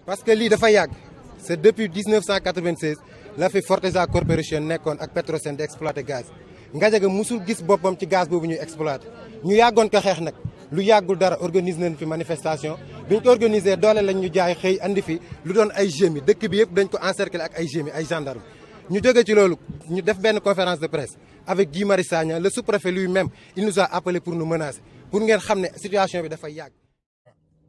parce que lii dafa yàgg c'est depuis 1996 la fi Forteza Corporation nekkoon ak Petrosen di exploité gaz Ngadiaga musul gis boppam ci gaz boobu ñuy exploité ñu yàggoon ko xeex nag lu yàggul dara organiser nañ fi manifestation bi ñu ko organisé doole lañ ñu jaay xëy andi fi lu doon ay gémi dëkk bi yëpp dañ ko encercler ak ay gémi ay gendarme ñu jóge ci loolu ñu def benn conférence de presse avec Guy Marius Sagna le sous-préfet lui-même il nous a appelé pour nous menacer pour ngeen xam ne situation bi dafay yàgg.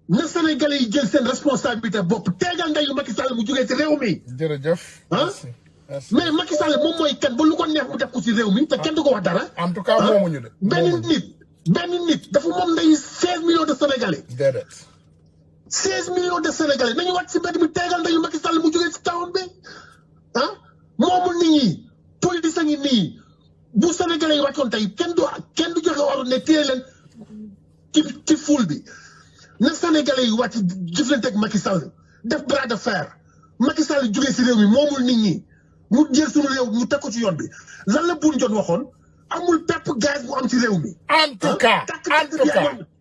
na Sénégalais yi jël seen responsabilité bopp teegal ndayu Macky Sall mu jógee ci réew mi. jërëjëf. mais Macky Sall moom mooy kan ba lu ko neex mu def ko ci réew mi te kenn du ko wax dara. en tout cas moomuñu de. benn nit dafa moom ndeyu 16 millions de Sénégalais. déedéet. 16 millions de Sénégalais nañu wàcc si mbedd mi teegal ndayu Macky Sall mu jógee ci tawoon bi moomul nit ñi politique a ngi nii bu Sénégalais yi wàccoon tey kenn du joxe ordre ne téye leen ci foule bi na Sénégalais yi wàcc jëflante ak Macky Sall def bras de fer Macky Sall jógee si réew mi moomul nit ñi mu jël suñu réew mu teg ko ci yoon bi lan la buñ jot waxoon amul pepp gaz bu am ci réew mi. en tout cas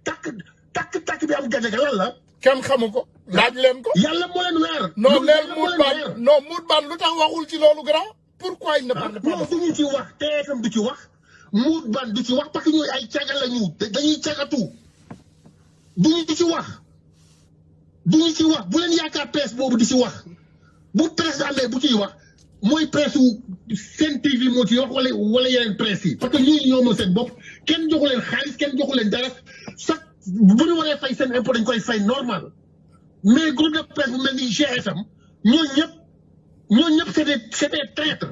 takk bi am Ngadiaga lan la. kenn xamu ko. laaj leen ko. yàlla moo leen weer. non Mout Bane lu tax waxul ci loolu grand. pourquoi il ne parle pas. non du ñu ci wax TFM du ci wax Mout Bane du ci wax parce que ñooy ay caga la ñu dañuy cagatu du ñu ci wax bu leen yaakaar presse boobu di ci wax bu presse amee bu ciy wax mooy presse wu Sen TV moo ci wax wala yeneen presse yi parce que ñii ñoo moom seen bopp kenn joxu leen xaalis kenn joxu leen dara sax bu ñu waree fay seen impôt dañ koy fay normal mais groupe de presse bu mel ni GFM ñooñu ñëpp c'était traître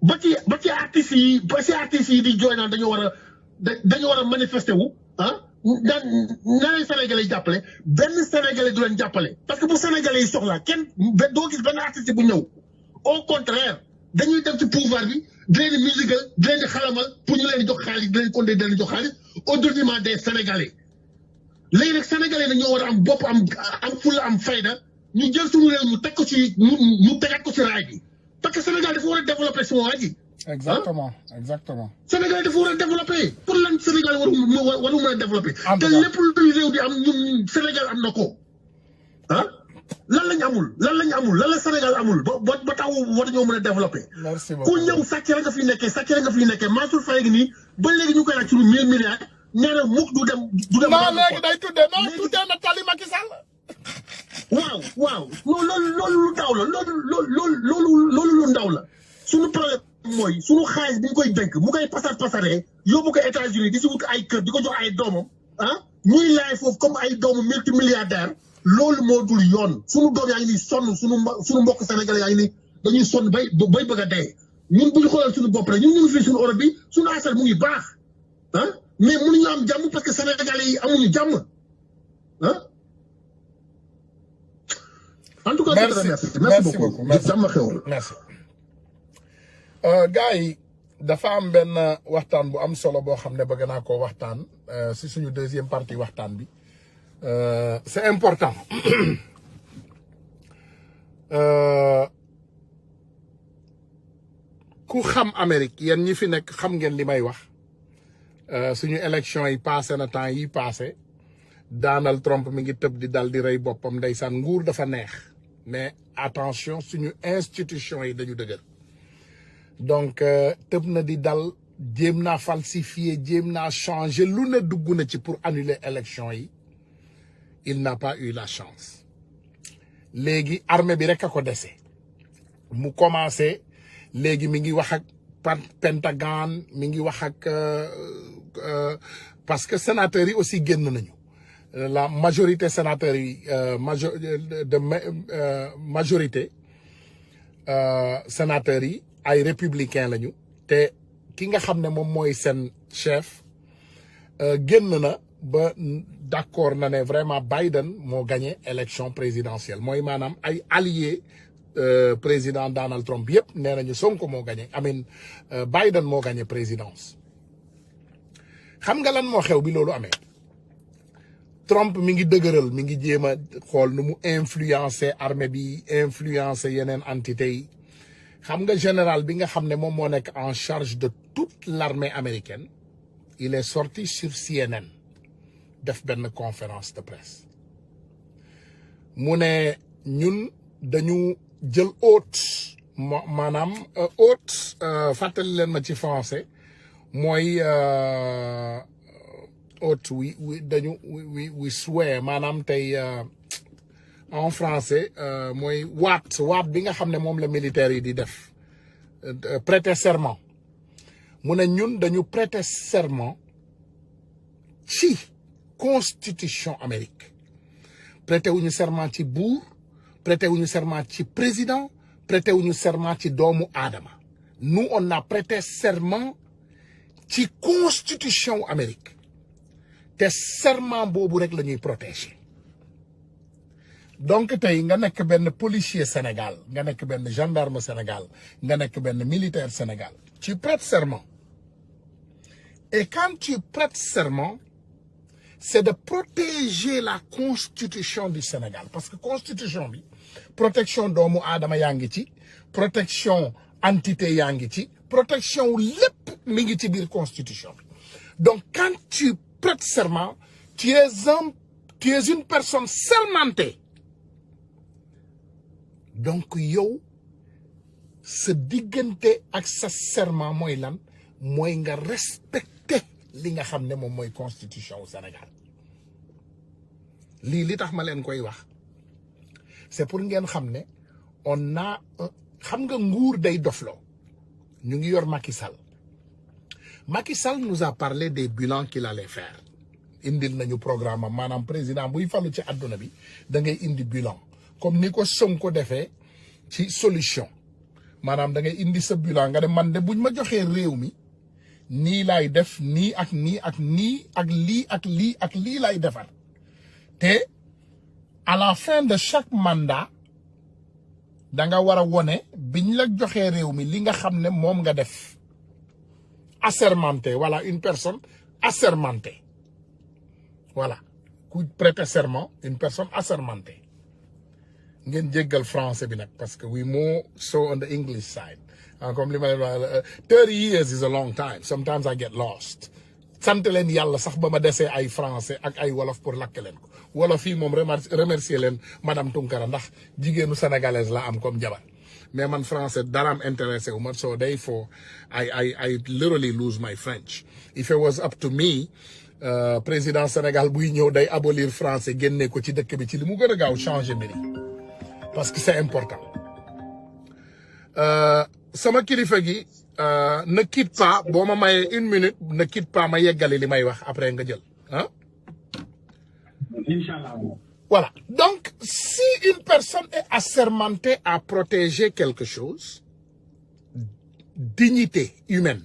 ba ci artistes yi di jooy naan dañoo war a manifester wu daan na leen Sénégalais yi jàppale benn Sénégalais du leen jàppale parce que bu Sénégalais yi soxlaa kenn doo gis benn artiste bu ñëw au contraire dañuy dem ci pouvoir bi di leen di musical di leen di xalamal pour ñu leen di jox xaalis di leen condé di leen di jox xaalis au détriment des Sénégalais léegi nag Sénégalais nag ñoo war a am bopp am fulla am fayda ñu jël suñu réew ñu teg ko ci ñu tegaat ko ci raay bi parce que Sénégal dafa war a développer sama waa ji. exactement. Sénégal dafa war a développer pour lan Sénégal waru mën a développer. te lépp luy réew di am ñun Sénégal am na ko lan lañ amul lan la Sénégal amul ba taw war ñoo mën a développer. merci beaucoup ku ñëw sàcc la nga fiy nekkee Mansour Faye gi nii ba léegi ñu koy laaj suñu 1000 milliards nee na mukk du dem. non léegi day tuddee na tali Macky Sall. waaw non loolu lu ndaw la loolu lu ndaw la suñu problème mooy suñu xaalis bi ñu koy dénk mu koy pasaree yóbbu ko États-Unis di si wut ay kër di ko jox ay doomam ñuy laay foofu comme ay doomu multimilliardaire loolu moo dul yoon suñu doom yaa ngi nii sonn suñu mbokk sénégalais yaa ngi nii dañuy sonn bay bëgg a dee ñun bu ñu xoolal suñu bopp rek ñun ñu ngi fii suñu Europe bi suñu asal mu ngi baax mais mënuñu am jàmm parce que sénégalais yi amuñu jàmm en tout cas merci beaucoup merci gars yi dafa am benn waxtaan bu am solo boo xam ne bëgg naa koo waxtaan si suñu deuxième partie waxtaan bi c'est important ku xam Amérique yéen ñi fi nekk xam ngeen li may wax suñu élection yi passé na temps yi passé Donald Trump mi ngi tëb di dal di rey boppam ndeysaan nguur dafa neex mais attention suñu institution yi dañu dëgër donc tëb na di dal jéem naa falsifier jéem naa changer lu ne dugg na ci pour annuler élection yi il n'a pas eu la chance léegi armée bi rek a ko dese mu commencé léegi mi ngi wax ak Pentagone mi ngi wax ak parce que sénateurs yi aussi génn nañu la majorité sénateurs yi majorité sénateurs yi ay républicains lañu te ki nga xam ne moom mooy seen chef génn na ba d'accord na ne vraiment Biden moo gagné élection présidentielle mooy maanaam ay alliés président Donald Trump yëpp nee nañu Sonko moo gagné Biden moo gagné présidence xam nga lan moo xew bi loolu amee Trump mi ngi dëgëral mi ngi jéem a xool nu mu influencer armée bi influencer yeneen entité yi xam nga général bi nga xam ne moom moo nekk en charge de toute l'armée américaine il est sorti sur CNN def benn conférence de presse mu ne ñun dañu jël hôte maanaam hôte fàttali leen ma ci français mooy hôte we swear maanaam tey en français mooy waat bi nga xam ne moom la militaire yi di def prêter serment mu ne ñun dañu prêter serment ci constitution Amérique prêter wuñu serment ci buur prêter wuñu serment ci président prêter wuñu serment ci doomu aadama nous on a prêté serment ci constitution Amérique te serment boobu rek la ñuy protéger donc tey nga nekk benn policier Sénégal nga nekk benn gendarme Sénégal nga nekk benn militaire Sénégal tu prêtes serment et quand tu prêtes serment c'est de protéger la constitution du Sénégal parce que constitution bi protection doomu aadama yaa ngi ci protection entité yaa ngi ci protection lépp mi ngi ci biir constitution bi donc quand tu prêtes serment tu es une personne sermentée donc yow sa diggante ak sa serment mooy lan mooy nga respecter li nga xam ne moom mooy constitution au Sénégal li tax ma leen koy wax c'est pour ngeen xam ne on a xam nga nguur day dofloo ñu ngi yor Macky Sall nous a parlé des bilans qu'il allait faire indil nañu programme am maanaam président buy falu ci àdduna bi da ngay indi bilan comme ni ko Sonko defee ci solution maanaam da ngay indi sa bilan nga dem man de buñ ma joxee réew mi nii laay def nii ak nii ak nii ak lii ak lii ak lii laay defar te à la fin de chaque mandat da nga war a wone biñ la joxee réew mi li nga xam ne moom nga def assermenté voilà une personne assermentée voilà ku prêter serment une personne assermentée ngeen jéggal français bi nag parce que we more so on the English side comme li ma leen wax 30 years is a long time sometimes I get lost sant leen yàlla sax ba ma desee ay français ak ay wolof pour lakk leen ko wolof fii moom remercier leen madame Tunkara ndax jigéenu sénégalaise la am comme jabar mais man français daraam intéressé wu ma so therefore I literally lose my French if it was up to me président Sénégal buy ñëw day abolir français génne ko ci dëkk bi ci li mu gën a gaaw changer mbir yi parce que c'est important sama kilifa gi ne quitte pas boo ma mayee 1 minute ne quitte pas ma yeggali li may wax après nga jël ah. Inch'Allah. Voilà. Donc, si une personne est assermentée à protéger quelque chose, dignité humaine,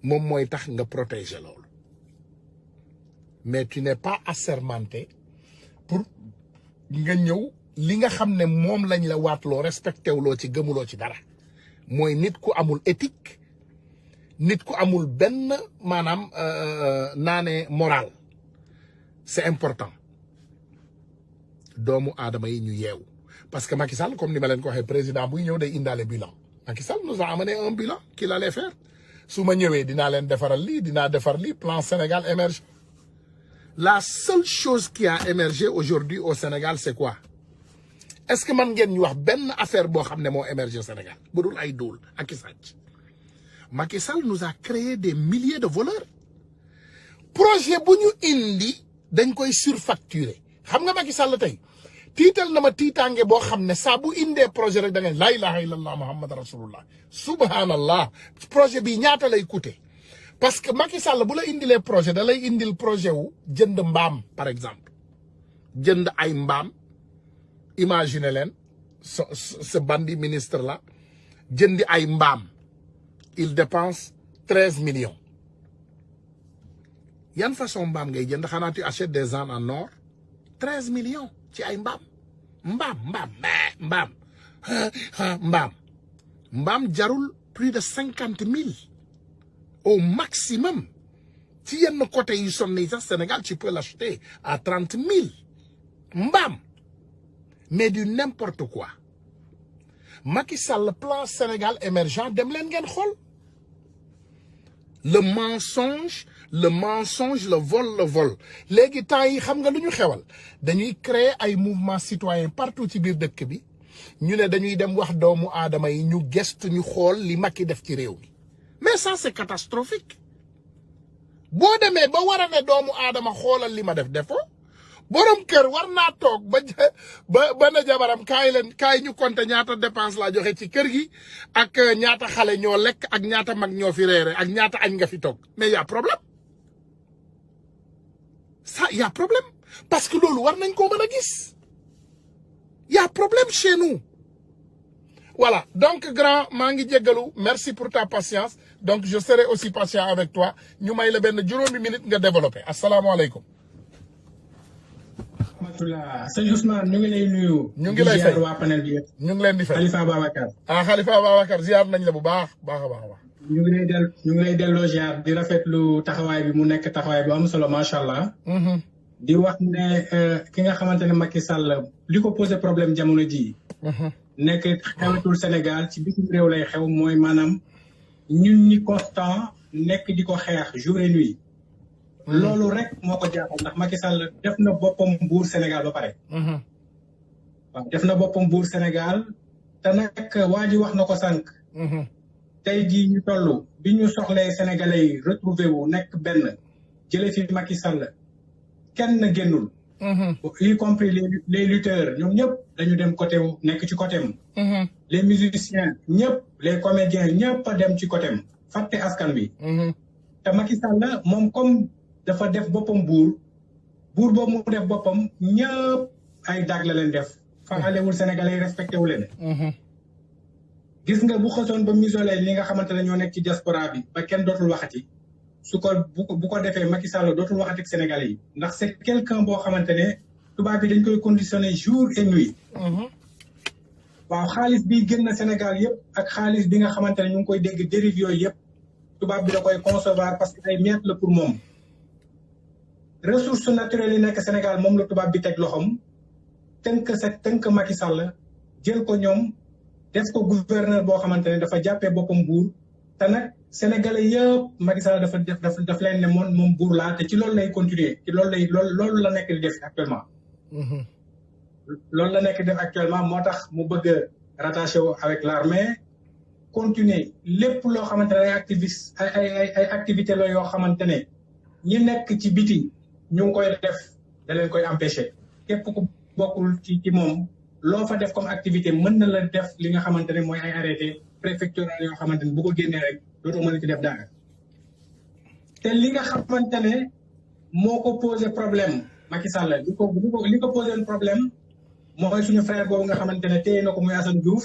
moom mooy tax nga protéger loolu. Mais tu n'es pas assermenté pour nga ñëw li nga xam ne moom lañ la waatloo respecté wuloo ci gëmuloo ci dara. mooy nit ku amul éthique nit ku amul benn maanaam naane moral c'est important doomu aadama yi ñu yeewu parce que Macky Sall comme ni ma leen ko waxee président buy ñëw day indaale bilan Macky Sall nous a amené un bilan qu'il allait faire su ma ñëwee dinaa leen defaral lii dinaa defar lii plan Sénégal émergent la seule chose qui a émergé aujourd'hui au Sénégal c'est quoi est-ce que man ngeen ñu wax benn affaire boo xam ne moo émergé Sénégal bu dul ay dóol ak i sàcc Macky Sall nous a créé des milliers de voleurs projet bu ñu indi dañ koy surfacturer xam nga Macky Sall tey tiital na ma tiitaange boo xam ne saa bu indee projet rek da ngay laa ilaha illallah muhammad rasulullah subhanallah projet bi ñaata lay coûter parce que Macky Sall bu la indilee projet da lay indil projet wu jënd mbaam par exemple jënd ay mbaam imagine leen ce bandit ministre là jëndi ay mbaam il dépense 13 millions yan façon mbaam ngay jënd xanaa tu achètes des ânes en or 13 millions ci ay mbaam jarul plus de 50 000 au maximum ci yenn côté yu sonn yi sax Sénégal tu peux l'acheter à 30 000 mbaam mais du n'importe quoi Macky Sall plan Sénégal émergent dem leen ngeen xool le mensonge, le vol. Léegi temps yi xam nga lu ñu xewal dañuy créer ay mouvement citoyen partout ci biir dëkk bi ñu ne dañuy dem wax doomu aadama yi ñu gestu ñu xool li Macky def ci réew mi mais ça c'est catastrophique boo demee ba war a ne doomu aadama xoolal li ma defoo borom kër war naa toog ba na jabaram kaay ñu compter ñaata dépense laa joxe ci kër gi ak ñaata xale ñoo lekk ak ñaata mag ñoo fi reere ak ñaata añ nga fi toog mais y a problème ça y a problème parce que loolu war nañ koo mën a gis y a problème chez nous voilà donc grand maa ngi jéggalu merci pour ta patience donc je serai aussi patient avec toi ñu may la benn juróomi minute nga développer asalaamaaleykum. Matula sëñ Ousmane ñu ngi lay nuyu. ñu ngi lay fay waa panel bi yëpp. ñu ngi leen di fay Khalifa Babacar. Khalifa Babacar ziar nañ la bu baax a baax. ñu ngi lay delloo ziar di rafetlu taxawaay bi mu nekk taxawaay bu am solo macha allah. di wax ne ki nga xamante ne Macky Sall li ko posé problème jamono ji nekk xewatul Sénégal ci bitim réew lay xew mooy maanaam ñun ñi constant nekk di ko xeex jour et nuit. loolu rek moo ko jaaxal ndax Macky Sall def na boppam buur Sénégal ba pare. waaw def na boppam buur Sénégal te nag waa ji wax na ko sànq. tey jii ñu toll bi ñu soxlee Sénégalais yi retrouvé wu nekk benn jëlee fi Macky Sall kenn génnul. y compris les lutteurs ñoom ñëpp dañu dem côté wu nekk ci côté am. les musiciens ñëpp les comédiens ñëpp a dem ci côté am fàtte askan bi. te Macky Sall moom comme dafa def boppam buur boobu mu def boppam ñëpp ay daag la leen def faxalewul Sénégalais yi respecté wu leen. gis nga bu xësoon ba muselé li nga xamante ne ñoo nekk ci diaspora bi ba kenn dootul waxati su ko bu ko defee Macky Sall dootul waxati ak Sénégalais yi ndax c'est quelqu'un boo xamante ne tubaab bi dañ koy conditionné jour et nuit. waaw xaalis bi génn Sénégal yëpp ak xaalis bi nga xamante ne ñu ngi koy dégg dérive yooyu yëpp tubaab bi da koy concevoir parce que ay miettes la pour moom. ressources naturelles yi nekk Sénégal moom la tubaab bi teg loxoom tënk Macky Sall jël ko ñoom. def ko gouverneur boo xamante ne dafa jàppee boppam buur te nag sénégalais yëpp Macky Sall daf leen ne moom buur laa te ci loolu lay continuer ci loolu la nekk di def actuellement. loolu la nekk di def actuellement moo tax mu bëgg a rattaché wu avec l'armée continuer lépp loo xamante ne ay activité la yoo xamante ne ñi nekk ci biti ñu ngi koy def da leen koy empêcher képp ku bokkul ci moom. loo fa def comme activité mën na la def li nga xamante ne mooy ay arrêté préfectoral yoo xamante ne bu ko génnee rek dootoo mën a ci def dara te li nga xamante ne moo ko posé problème Macky Sall li ko posé problème mooy suñu frère boobu nga xamante ne téye na ko muy Assane Diouf.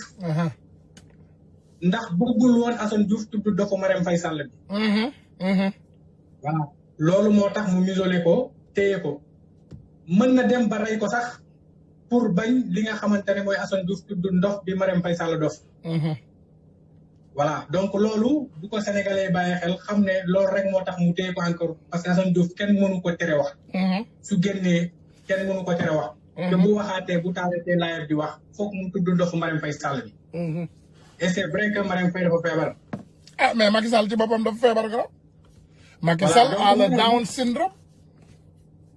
ndax bëggul woon Assane Diouf tudd dofu Marème Faye Sall bi. voilà loolu moo tax mu muselé ko téye ko mën na dem ba rey ko sax. pour bañ li nga xamante ne mooy Assane Diouf tudd ndox bi Marème Faye Sall dof. voilà donc loolu bu ko sénégalais bàyyi xel xam ne loolu rek moo tax mu téye ko encore parce que Assane Diouf kenn mënu ko tere wax. su génnee kenn mënu ko tere wax. te bu waxaatee bu taalatee laayat di wax foog mu tudd ndoxu Marème Faye Sall bi. et c'est vrai que Marème Faye dafa feebar. ah mais Macky Sall ci boppam dafa feebar nga. Macky Sall a le Down syndrome.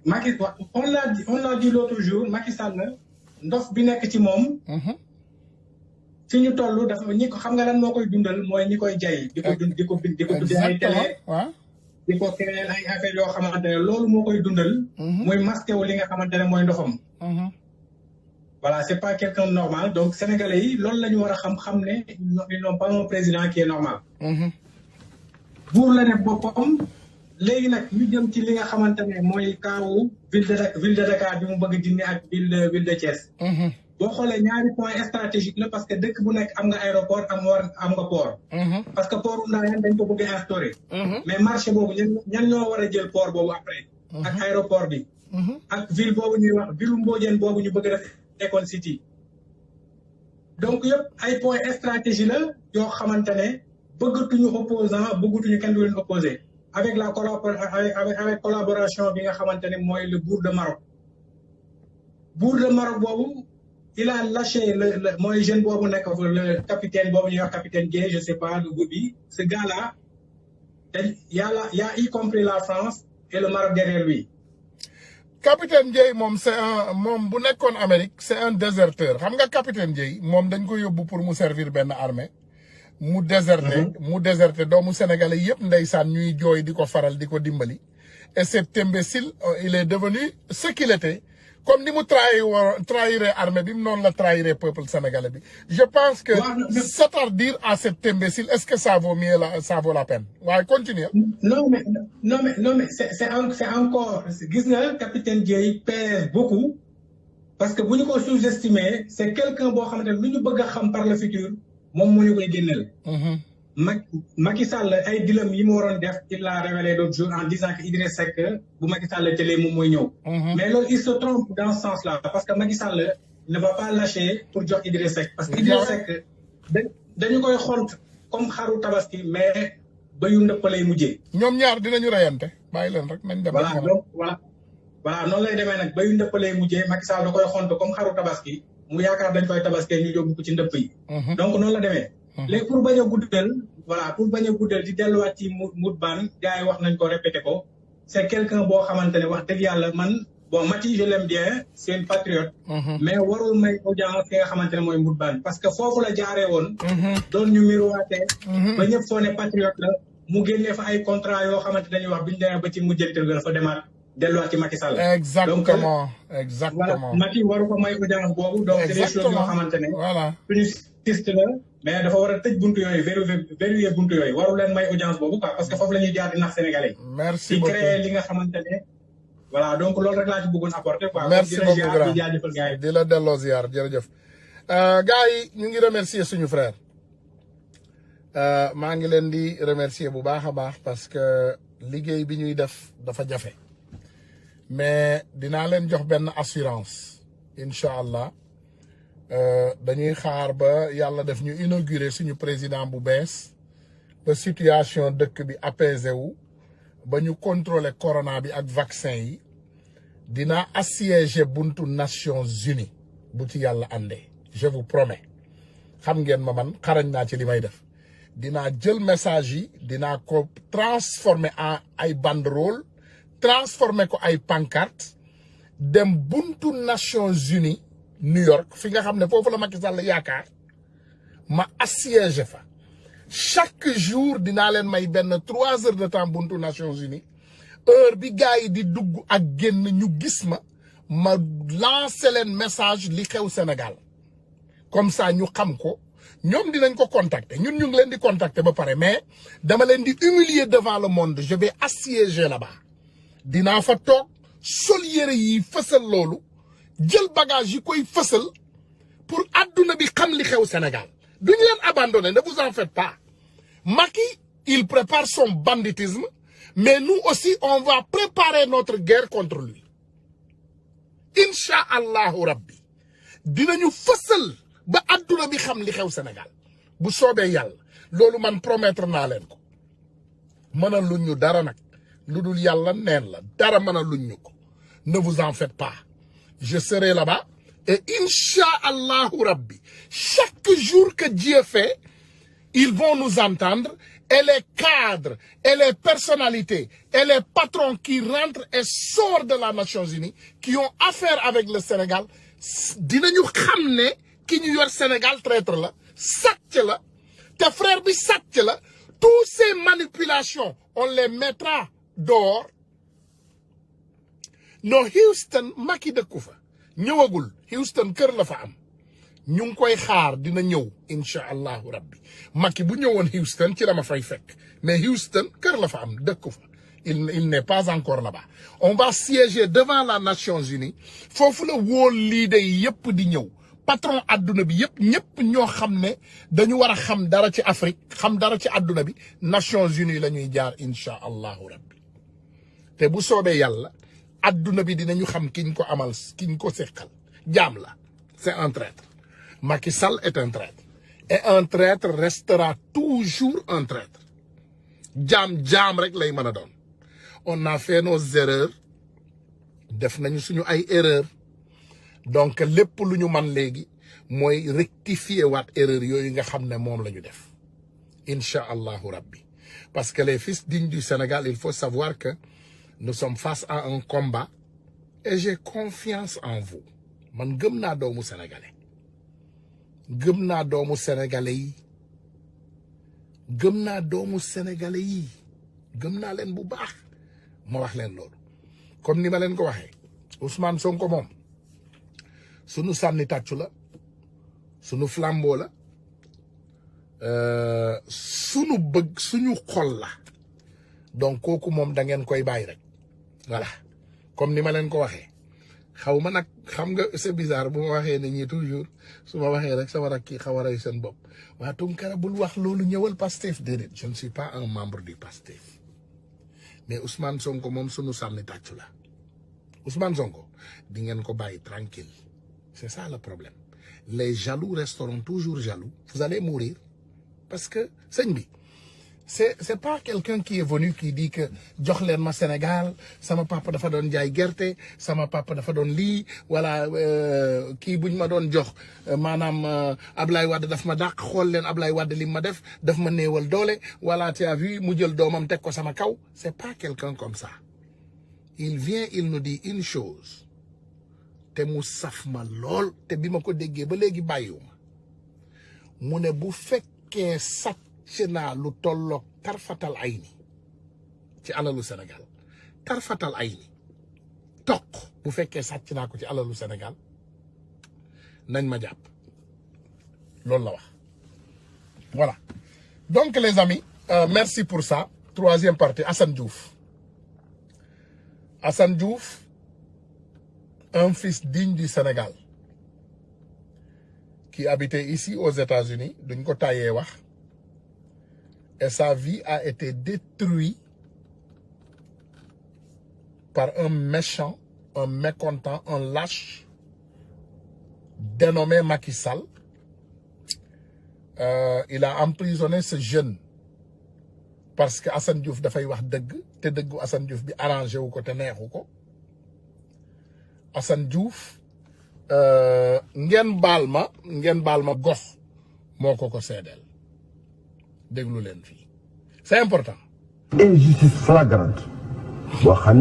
Macky on l'a dit l'autre jour Macky Sall ndof bi nekk ci moom. fi ñu toll dafa ñi ko xam nga lan moo koy dundal mooy ñi koy jay. di ko tuddee ay télé. di ko créer ay affaires yoo xamante ne loolu moo koy dundal. mooy masqué wu li nga xamante ne mooy ndoxam. voilà c'est pas quelqu'un de normal donc sénégalais yi loolu la ñu war a xam ne ils n'ont pas un président qui est normal. buur la def boppam. léegi nag ñu jëm ci li nga xamante ne mooy kaawu ville de Dakar bi mu bëgg dindi ak ville de Thiès. boo xoolee ñaari point stratégique la parce que dëkk bu nekk am nga aéroport am nga port. parce que port Ndayane dañ ko bëgg a instauré. mais marché boobu ñan ñoo war a jël port boobu après. ak aéroport bi. ak ville boobu ñuy wax ville Mbodiène boobu ñu bëgg a def Econ City. donc yëpp ay point stratégie la yoo xamante ne bëggatuñu opposant bëggatuñu kenn du leen opposé. avec la avec collaboration bi nga xamante ne mooy le bourg de Maroc. bourg de Maroc boobu il a lâché mooy jeune boobu nekk le capitaine boobu ñuy wax capitaine Guèye je sais pas le goût bi ce gars là y a y compris la France et le Maroc derrière lui. Capitaine Dieye moom c'est un moom bu nekkoon Amérique c'est un déserteur xam nga capitaine Dieye moom dañ ko yóbbu pour mu servir benn armée mu déserté doomu sénégalais yëpp ndeysaan ñuy jooy di ko faral di ko dimbali et cet imbécile il est devenu ce qu'il était comme ni mu trahiré armée bi noonu la trahiré peuple sénégalais bi je pense que s'attarder à cet imbécile est-ce que ça vaut mieux ça vaut la peine waaye continuer. non mais c'est encore gis nga capitaine Dieye pèse beaucoup parce que bu ñu ko sous-estimer c'est quelqu'un boo xamante ne lu ñu bëgg a xam par le futur moom moo ñu koy génneel. Macky Sall ay dilam yi mu waroon def il l'a révélé l'autre jour en disant que Idriss Seck bu Macky Sall jëlee moom mooy ñëw. mais loolu il se trompe dans ce sens-là parce que Macky Sall ne va pas lâcher pour jox Idriss Seck parce que Idriss Seck dañu koy xont comme xaru tabaski mais bayu ndëpp lay mujjee. ñoom ñaar dinañu reyante bàyyi leen rek nañ dem. voilà donc voilà noonu lay demee nag bayu ndëpp lay mujjee Macky Sall da koy xont comme xaru tabaski mu yaakaar dañ koy tabaskee ñu yóbbu ko ci ndëpp yi. donc noonu la demee. léegi pour bañ a guddal di delluwaat ci Moutbane gars yi wax nañ ko répété ko c'est quelqu'un boo xamante ne wax dëgg yàlla man bon Maty je l'aime bien c'est une patriote mais warul may audience ki nga xamante ne mooy Moutbane parce que foofu la jaaree woon doon ñu mirowaatee ba ñëpp foo ne patriote la mu génnee fa ay contrat yoo xamante dañuy wax biñu demee ba ci mujjantal ga dafa demaat delluwaat ci Macky Sall exactement voilà Maty waru ko may audience boobu donc c'est des choses yoo xamante ne punitiviste la mais dafa war a tëj buntu yooyu verrouiller buntu yooyu waru leen may audience boobu quoi parce que foofu la ñuy jaar di nax sénégalais merci beaucoup di créer li nga xamante ne voilà donc loolu rek laa ci bëggoon apporter quoi. merci beaucoup grand di jaajëfal gars yi di la delloo ziar jërëjëf gars yi ñu ngi remercier suñu frère maa ngi leen di remercier bu baax a baax parce que liggéey bi ñuy def dafa jafe mais dinaa leen jox benn assurance incha allah dañuy xaar ba yàlla def ñu inaugurer suñu président bu bees ba situation dëkk bi apaisé wu ba ñu contrôler corona bi ak vaccin yi dinaa assiéger buntu Nations Unies bu ci yàlla àndee je vous promets xam ngeen ma man xarañ naa ci li may def dinaa jël message yi dinaa ko transformer en ay banderole transformer ko ay pancarte dem buntu Nations Unies New York fi nga xam ne foofu la Macky Sall yaakaar ma assiégé fa chaque jour dinaa leen may benn 3 heures de temps buntu Nations Unies heure bi gars yi di dugg ak génn ñu gis ma lancer leen message li xew Sénégal comme ça ñu xam ko ñoom dinañ ko contacter ñun ñu ngi leen di contacter ba pare mais dama leen di humilier devant le monde je vais assiéger là-bas dinaa fa toog sol yére yi fësal loolu jël bagage yi koy fësal pour adduna bi xam li xew Sénégal duñu leen abandonner ne vous en faites pas Macky il prépare son banditisme mais nous aussi on va préparer notre guerre contre lui incha allahu rabbi dinañu fësal ba adduna bi xam li xew Sénégal bu soobee yàlla loolu man promettre naa leen ko mëna luñ ñu dara nag lu dul yàlla neen la dara mëna luñ ñu ko ne vous en faites pas je serai là-bas et Inch'Allah Rabbi, chaque jour que Dieu fait, ils vont nous entendre et les cadres et les personnalités et les patrons qui rentrent et sortent de la Nations Unies, qui ont affaire avec le Sénégal, dinañu xamné ki ñu yor Sénégal traître la, sàcc la, te frère bi sàcc la, toutes ces manipulations, on les mettra dehors. No Houston Macky dëkku fa ñëwagul Houston kër la fa am ñu ngi koy xaar dina ñëw incha allahu rabbi Macky bu ñëwoon Houston ci la ma fay fekk mais Houston kër la fa am dëkku fa il n'est pas encore là-bas on va siéger devant la Nations Unies foofu la wóol leader yi yëpp di ñëw patron adduna bi yëpp ñëpp ñoo xam ne dañu war a xam dara ci Afrique xam dara ci adduna bi Nations Unies la ñuy jaar incha allahu rabbi te bu soobee yàlla adduna bi dinañu xam kiñ ko amal kiñ ko seqal jaam la c'est un traître Macky Sall est un traître et un traître restera toujours un traître jaam rek lay mën a doon on a fait nos erreurs def nañu suñu ay erreurs donc lépp lu ñu man léegi mooy rectifier waat erreur yooyu nga xam ne moom la ñu def incha allahu rabbi Parce que les fils dignes du Sénégal, il faut savoir que nous sommes face à un combat et j'ai confiance en vous. Man gëm naa doomu sénégalais. Gëm naa doomu sénégalais yi. Gëm naa doomu sénégalais yi. Gëm naa leen bu baax. Ma wax leen loolu. Comme ni ma leen ko waxee. Ousmane Sonko moom. Sunu sànni tàccu la. Sunu flambeau la. Sunu bëgg suñu xol la. Donc kooku moom da ngeen koy bàyyi rek. Voilà. Comme ni ma leen ko waxee. xaw ma nag xam nga c'est bizarre bu ma waxee ne ñii toujours su ma waxee rek sama rakk yi xaw a rey seen bopp waa Tounkara bul wax loolu ñëwal Pastef déedéet je ne suis pas un membre du Pastef mais Ousmane Sonko moom sunu sànni tàccu la Ousmane Sonko di ngeen ko bàyyi tranquille c'est ça le problème les jaloux resteront toujours jaloux vous allez mourir parce que sëñ bi c'est pas quelqu'un qui est venu qui dit que jox leen ma Sénégal sama papa dafa doon jaay gerte sama papa dafa doon lii wala kii buñ ma doon jox maanaam Ablaye Wade daf ma dàq xool leen Ablaye Wade li ma def daf ma néewal doole wala tu as vu mu jël doomam teg ko sama kaw c'est pas quelqu'un comme ça il vient il nous dit une chose te mu saf ma lool te bi ma ko déggee ba léegi bàyyiwuma mu ne bu fekkee sat ci naa lu tolloog tarfatal ay ni ci alalu Sénégal tarfatal ay ni toq bu fekkee sàcc naa ko ci alalu Sénégal nañ ma jàpp loolu la wax voilà donc les amis merci pour ça troisième partie Assane Diouf un fils digne du Sénégal qui habitait ici aux États-Unis duñ ko tàyyee wax et sa vie a été détruite par un méchant, un mécontent, un lâche dénommé Macky Sall. Il a emprisonné ce jeune parce que Assane Diouf dafay wax dëgg te dëggu Assane Diouf bi arrangé wu ko te neexu ko Assane Diouf ngeen baal ma gox moo ko seedeel déglu leen fii c'est important. Injustice flagrante boo xam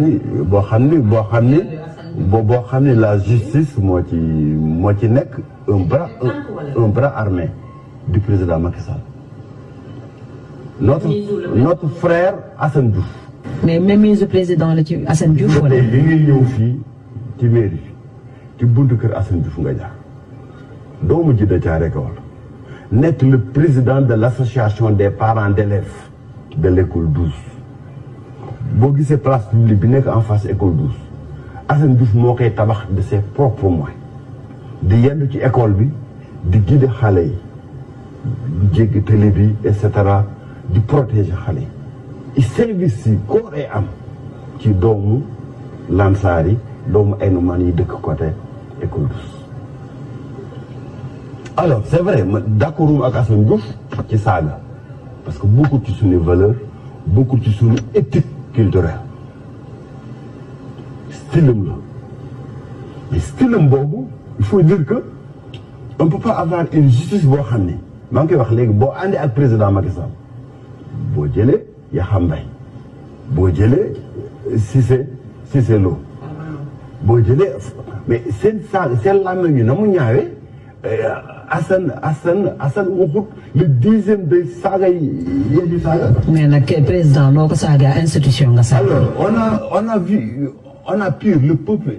ni la justice moo ci nekk un bras armé du président Macky Sall. Notre frère Assane Diouf. mais même le président la ci Assane Diouf wala. bi ngay ñëw fii ci mairie ci buntu kër Assane Diouf nga jaar doomu ji da Thiaroye Kao nekk le président de l'association des parents d'élèves de l'école 12 boo gisee place publique bi nekk en face école 12 Assane Diouf moo koy tabax de ses propres moyens di yendu ci école bi di guider xale yi di jéggi télé bi et cetera di protéger xale yi il service si corps et âme ci doomu Lansar yi doomu Aynoumane yi dëkk côté école 12. alors c'est vrai ma d'accord ak Assane Diouf ci saaga parce que beaucoup ci suñu valeur beaucoup ci suñu éthique culturelle stylam la mais stylam boobu il faut dire que on peut pas avoir une justice boo xam ne maa ngi koy wax léegi boo àndee ak président Macky Sall boo jëlee Yakhya Mbaye boo jëlee Cissé Lo boo jëlee mais seen saaga seen làmmiñ ñu na mu ñaawee Assane waxut le 10e de saaga yi di saaga. mais nag président noo ko saaga institution nga saaga. alors on a pire le peuple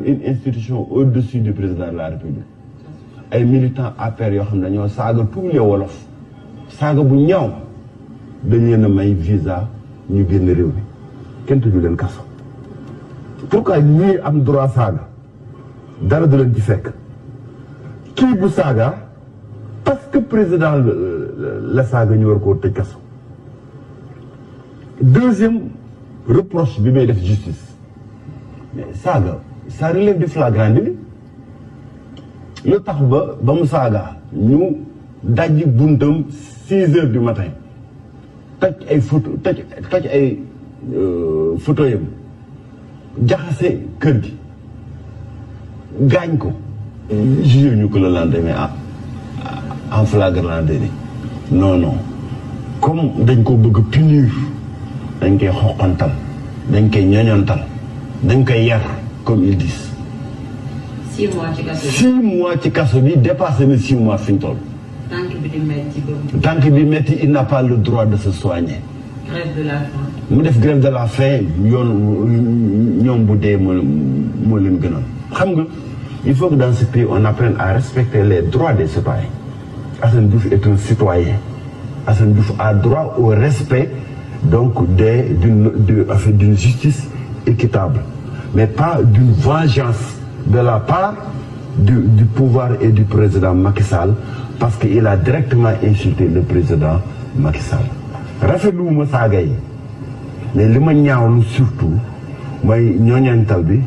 est une institution au-dessus du président de la République ay militants APR yoo xam ne dañoo saaga tous les wolof saaga bu ñaaw dañ leen a may visa ñu génn réew mi kenn tëju leen kaso. pourquoi ñii am droit saaga dara du leen ci fekk. kii bu saaga parce que président la saaga ñu war koo tëj kaso. deuxième reproche bi may def justice mais saaga ça relève du flagrant délit lu tax ba mu saaga ñu dajji buntam 6 heures du matin toj ay photo yam jaxase kër gi gaañ ko. jugé ñu ko le lendemain en flagrant délit non comme dañ ko bëgg punir dañ koy xoqantal dañ koy ñoñontal dañ koy yar comme ils disent. 6 mois ci kaso bi. 6 mois ci kaso bi dépassé na 6 mois fi ñu toll. tànk bi di metti ba. tànk bi metti il n'a pas le droit de se soigner. grève de la faim. mu def grève de la faim yoon ñoom bu dee moo leen gënal. xam nga il faut que dans ce pays on apprenne à respecter les droits des citoyens. Assane Diouf est un citoyen. Assane Diouf a droit au respect donc d'une justice équitable, mais pas d'une vengeance de la part du pouvoir et du président Macky Sall, parce qu'il a directement insulté le président Macky Sall. Rafetluwuma saaga yi mais li ma ñaawlu surtout mooy ñooñantal bi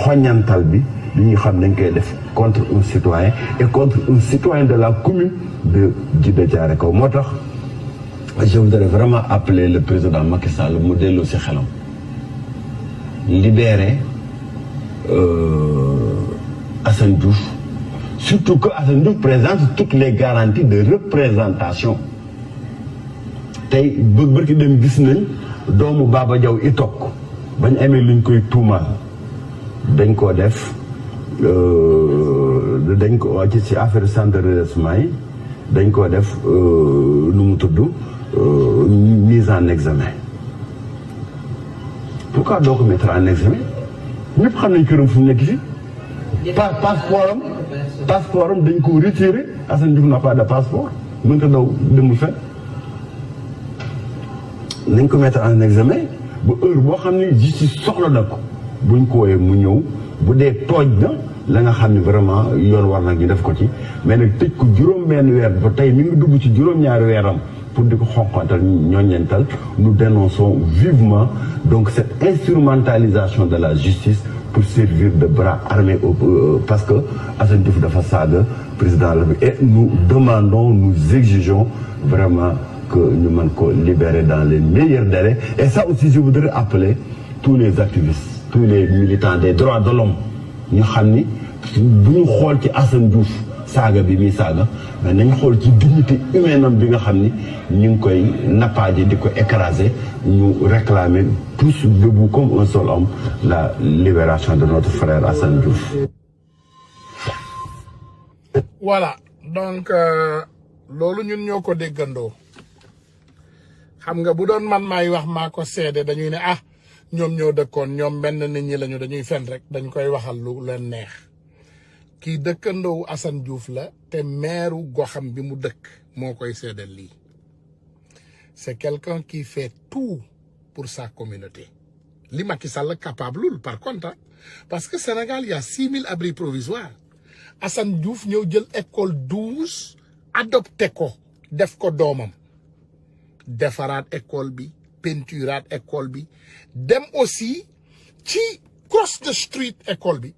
xoñantal bi li ñuy xam dañ koy def contre un citoyen et contre un citoyen de la commune de Djiddah Thiaroye Kao. moo tax je voudrais vraiment appeler le président Macky Sall mu delloo si xelam libérer Assane Diouf, surtout que Assane Diouf présente toutes les garanties de représentation. tey bërki dem gis nañ doomu Baba Diaw i toog bañ amee luñ koy tuumaal dañ koo def dañ ko ci affaire centre de redressement yi dañ koo def nu mu tudd mise en examen. pourquoi doo ko mettre en examen ñëpp xam nañ këram fu mu nekk fi passeport am dañ ko retiré. Assane Diouf n'a pas de passeport mënta daw demul fenn. nañ ko mettre en examen bu heure boo xam ne justice soxla na ko buñ ko wooyee mu ñëw bu dee tooj na la nga xam ne vraiment yoon war nag ñu def ko ci mais nag tëj ko juróom-benn weer ba tey mi ngi dugg ci juróom-ñaari weeram pour di ko xonqantal ñooñental. nous dénonçons vivement donc cette instrumentalisation de la justice pour servir de bras armé parce que Assane Diouf dafa saaga président la bi et nous demandons, nous exigeons vraiment que ñu mën ko libérer dans les meilleurs délais. Et ça aussi je voudrais appeler tous les activistes, tous les militants des droits de l'homme ñu xam ni bu ñu xool ci Assane Diouf saaga bi muy saaga mais nañ xool ci dignité humaine am bi nga xam ni ñu ngi koy nappaaje di ko écraser. ñu réclamer tous debout comme un seul homme la libération de notre frère Assane Diouf. Voilà donc loolu ñun ñoo ko déggandoo. xam nga bu doon man maay wax maa ko seede dañuy ne ah ñoom ñoo dëkkoon ñoom benn nit ñi lañu dañuy fen rek dañ koy waxal lu leen neex kii dëkkandoowu Assane Diouf la te meeru goxam bi mu dëkk moo koy seedal lii c'est quelqu'un qui fait tout pour sa communauté li Macky Sall capable par contre parce que Sénégal il y a 6000 abris provisoires Assane Diouf ñëw jël école 12 adopté ko def ko doomam defaraat école bi peinturaat école bi dem aussi ci cross the street école bi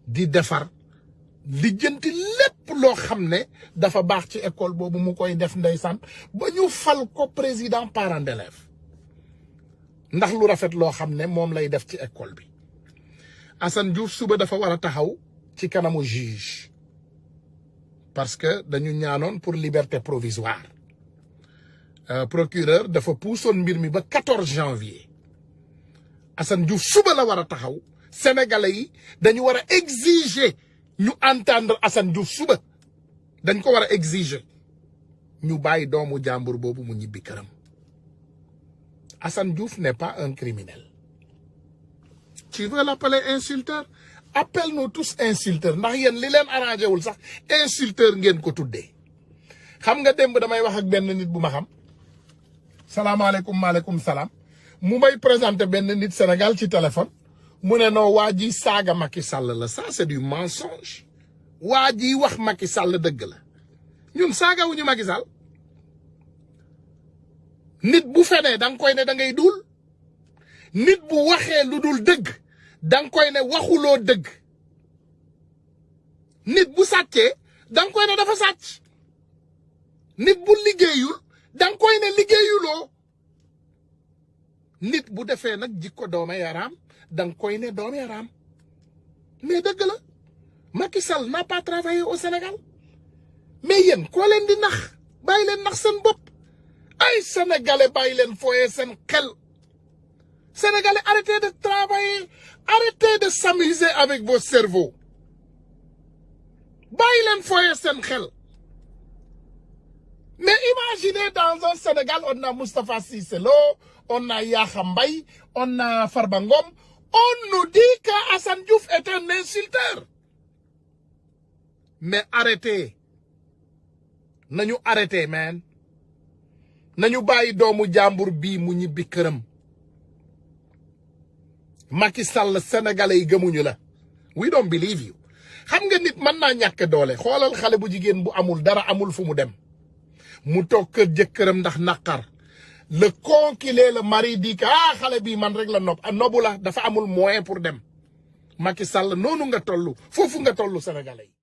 di defar lijjanti lépp loo xam ne dafa baax ci école boobu mu koy def ndeysaan ba ñu fal ko président parent d'élève ndax lu rafet loo xam ne moom lay def ci école bi Assane Diouf suba dafa war a taxaw ci kanamu juge parce que dañu ñaanoon pour liberté provisoire procureur dafa puusoon mbir mi ba 14 janvier Assane Diouf suba la war a taxaw sénégalais yi dañu war a exiger ñu entendre Assane Diouf suba dañ ko war a exiger ñu bàyyi doomu jàmbur boobu mu ñibbi këram Assane Diouf n'est pas un criminel. Tu veux l'appeler insulteur? Appelle-nous tous insulteurs ndax yéen li leen arrangé wul sax insulteur ngeen ko tuddee. xam nga démb damay wax ak benn nit bu ma xam salaamaaleykum maaleykum salaam mu may présenté benn nit Sénégal ci téléphone mu ne noo waa ji saaga Macky Sall la ça c'est du mensonge waa ji wax Macky Sall dëgg la ñun saaga wuñu Macky Sall nit bu fenee da nga koy ne da ngay duul nit bu waxee lu dul dëgg da nga koy ne waxuloo dëgg nit bu sàccee da nga koy ne dafa sàcc nit bu liggéeyul da nga koy ne liggéeyuloo nit bu defee nag jikko doome yaram da nga koy ne doome yaram mais dëgg la Macky Sall n'a pas travaillé au Sénégal mais yéen koo leen di nax bàyyi leen nax seen bopp ay sénégalais bàyyi leen fooyee seen xel sénégalais arrêtez de travailler arrêtez de s'amuser avec vos cerveaux bàyyi leen fooyee seen xel mais imaginez dans un Sénégal on a Moustapha Cissé Lo on a Yakham Mbaye on a Farba Ngom on nous dit que Assane Diouf est un insulteur mais arrêtez nañu arrêté man nañu bàyyi doomu jàmbur bii mu ñibbi këram Macky Sall sénégalais yi gëmuñu la we don't believe you xam nga nit mën naa ñàkk doole xoolal xale bu jigéen bu amul dara amul fu mu dem mu toog kër jëkkëram ndax naqar le con qu'il est le mari dit que xale bii man rek la nobu la dafa amul moyen pour dem Macky Sall noonu nga tollu foofu nga tollu sénégalais yi